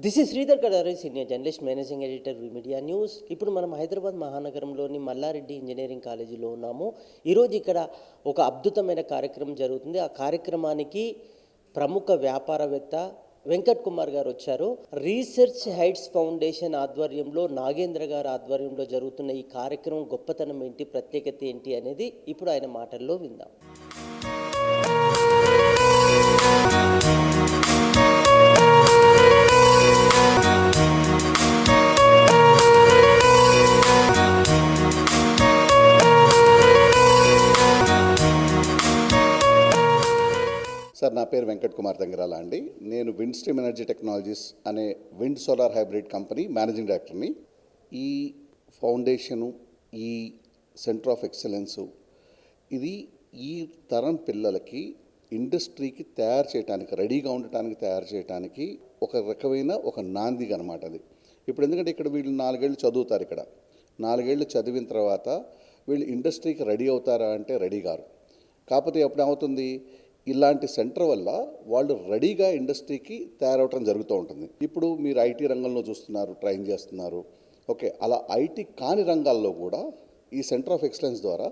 This is Sridhar Kadari, senior journalist, managing editor media news. ఇప్పుడు మనం Hyderabad మహానగరంలోని Mallareddy engineering కాలేజీలో ఉన్నాము. ఈరోజు ఇక్కడ ఒక అద్భుతమైన కార్యక్రమం జరుగుతుంది. ఆ కార్యక్రమానికి ప్రముఖ వ్యాపారవేత్త వెంకట్ కుమార్ గారు వచ్చారు. రీసెర్చ్ హైట్స్ ఫౌండేషన్ ఆధ్వర్యంలో, నాగేంద్ర గారి ఆధ్వర్యంలో జరుగుతున్న ఈ కార్యక్రమం గొప్పతనం ఏంటి, ప్రత్యేకత ఏంటి అనేది ఇప్పుడు ఆయన మాటల్లో విందాం. సార్, నా పేరు వెంకట్ కుమార్ దంగరాల అండి. నేను విండ్ స్ట్రీమ్ ఎనర్జీ టెక్నాలజీస్ అనే wind solar hybrid company managing డైరెక్టర్ని. ఈ ఫౌండేషను, ఈ సెంటర్ ఆఫ్ ఎక్సలెన్సు, ఇది ఈ తరం పిల్లలకి ఇండస్ట్రీకి తయారు చేయడానికి, రెడీగా ఉండటానికి తయారు చేయడానికి ఒక రకమైన ఒక నాందిగా అనమాట అది. ఇప్పుడు ఎందుకంటే ఇక్కడ వీళ్ళు 4 ఏళ్ళు చదువుతారు. ఇక్కడ 4 ఏళ్ళు చదివిన తర్వాత వీళ్ళు ఇండస్ట్రీకి రెడీ అవుతారా అంటే రెడీ గారు. కాకపోతే ఎప్పుడు ఏమవుతుంది, ఇలాంటి సెంటర్ వల్ల వాళ్ళు రెడీగా ఇండస్ట్రీకి తయారవటం జరుగుతూ ఉంటుంది. ఇప్పుడు మీరు ఐటీ రంగంలో చూస్తున్నారు, ట్రైన్ చేస్తున్నారు. ఓకే, అలా ఐటీ కాని రంగాల్లో కూడా ఈ సెంటర్ ఆఫ్ ఎక్సలెన్స్ ద్వారా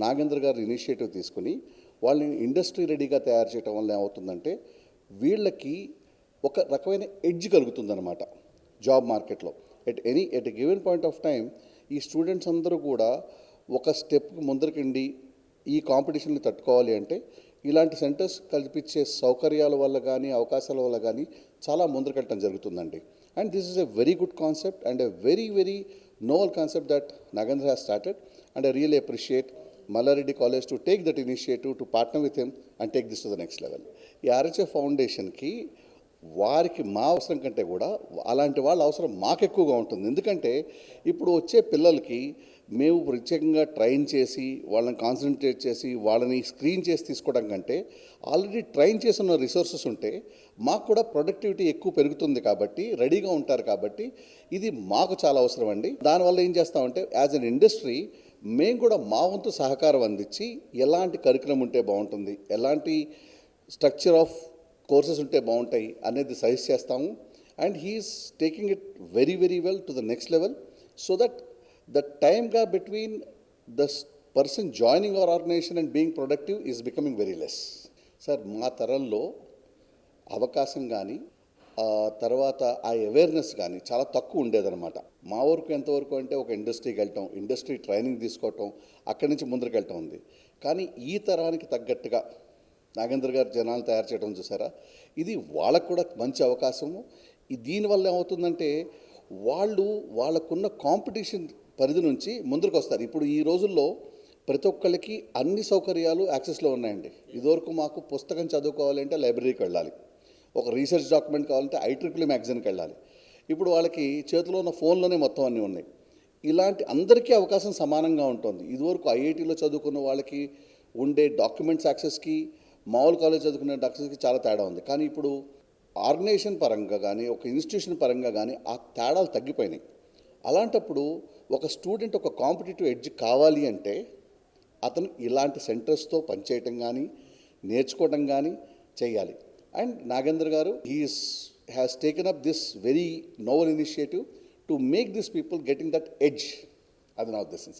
నాగేంద్ర గారు ఇనిషియేటివ్ తీసుకుని వాళ్ళని ఇండస్ట్రీ రెడీగా తయారు చేయడం వల్ల ఏమవుతుందంటే వీళ్ళకి ఒక రకమైన ఎడ్జ్ కలుగుతుందన్నమాట జాబ్ మార్కెట్లో. At given point of time ఈ స్టూడెంట్స్ అందరూ కూడా ఒక స్టెప్ ముందరకండి ఈ కాంపిటీషన్ని తట్టుకోవాలి అంటే ఇలాంటి సెంటర్స్ కల్పించే సౌకర్యాల వల్ల కానీ, అవకాశాల వల్ల కానీ చాలా ముందరకెళ్ళటం జరుగుతుందండి. And this is a very good concept and a very very novel concept that Nagendra has started. And I really appreciate Malla Reddy college to take that initiative to partner with him and take this to the next level. ఈ RHF ఫౌండేషన్కి వారికి మా అవసరం కంటే కూడా అలాంటి వాళ్ళ అవసరం మాకు ఎక్కువగా ఉంటుంది. ఎందుకంటే ఇప్పుడు వచ్చే పిల్లలకి మేము ప్రత్యేకంగా ట్రైన్ చేసి వాళ్ళని కాన్సన్ట్రేట్ చేసి వాళ్ళని స్క్రీన్ చేసి తీసుకోవడం కంటే ఆల్రెడీ ట్రైన్ చేసిన రిసోర్సెస్ ఉంటే మాకు కూడా ప్రొడక్టివిటీ ఎక్కువ పెరుగుతుంది. కాబట్టి రెడీగా ఉంటారు. కాబట్టి ఇది మాకు చాలా అవసరం అండి. దానివల్ల ఏం చేస్తామంటే యాజ్ అన్ ఇండస్ట్రీ మేము కూడా మా వంతు సహకారం అందించి ఎలాంటి కరికులం ఉంటే బాగుంటుంది, ఎలాంటి స్ట్రక్చర్ ఆఫ్ కోర్సెస్ ఉంటే బాగుంటాయి అనేది సజెస్ట్ చేస్తాము. And he's taking it very very well to the next level so that the time gap between the person joining our organization and being productive is becoming very less. Sir, మా తరంలో అవకాశం కానీ తర్వాత ఆ awareness కానీ చాలా తక్కువ ఉండేదన్నమాట. మా వరకు ఎంతవరకు అంటే ఒక ఇండస్ట్రీకి వెళ్ళటం, ఇండస్ట్రీ ట్రైనింగ్ తీసుకోవటం, అక్కడి నుంచి ముందరికి వెళ్ళటం ఉంది. కానీ ఈ తరానికి తగ్గట్టుగా నాగేంద్ర గారు జనాలు తయారు చేయడం చూసారా, ఇది వాళ్ళకు కూడా మంచి అవకాశము. దీనివల్ల ఏమవుతుందంటే వాళ్ళకున్న కాంపిటీషన్ పరిధి నుంచి ముందుకు వస్తారు. ఇప్పుడు ఈ రోజుల్లో ప్రతి ఒక్కళ్ళకి అన్ని సౌకర్యాలు యాక్సెస్లో ఉన్నాయండి. ఇదివరకు మాకు పుస్తకం చదువుకోవాలంటే లైబ్రరీకి వెళ్ళాలి, ఒక రీసెర్చ్ డాక్యుమెంట్ కావాలంటే IEEE మ్యాగజైన్కి వెళ్ళాలి. ఇప్పుడు వాళ్ళకి చేతిలో ఉన్న ఫోన్లోనే మొత్తం అన్నీ ఉన్నాయి. ఇలాంటి అందరికీ అవకాశం సమానంగా ఉంటుంది. ఇదివరకు IITలో చదువుకున్న వాళ్ళకి ఉండే డాక్యుమెంట్స్ యాక్సెస్కి మామూలు కాలేజ్ చదువుకునే డాక్టర్స్కి చాలా తేడా ఉంది. కానీ ఇప్పుడు ఆర్గనైజేషన్ పరంగా కానీ, ఒక ఇన్స్టిట్యూషన్ పరంగా కానీ ఆ తేడాలు తగ్గిపోయినాయి. అలాంటప్పుడు ఒక స్టూడెంట్ ఒక కాంపిటేటివ్ ఎడ్జ్ కావాలి అంటే అతను ఇలాంటి సెంటర్స్తో పనిచేయటం కానీ, నేర్చుకోవడం కానీ చేయాలి. అండ్ నాగేంద్ర గారు has taken up this very novel initiative to make this people getting that edge. అది నా ఉద్దేశం.